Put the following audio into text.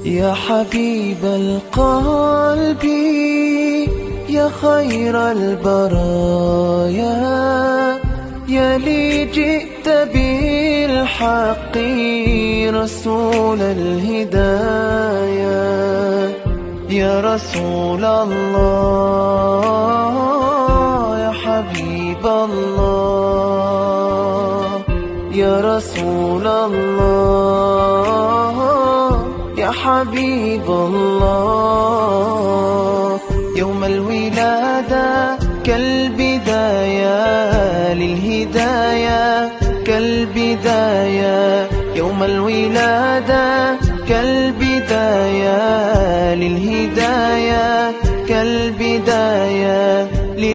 يا حبيب القلب يا خير البرايا، يا لي جئت بالحق رسول الهدايا. يا رسول الله يا حبيب الله، يا رسول الله يا حبيب الله. يوم الولادة كالبداية للهداية، كالبداية يوم الولادة كالبداية للهداية، كالبداية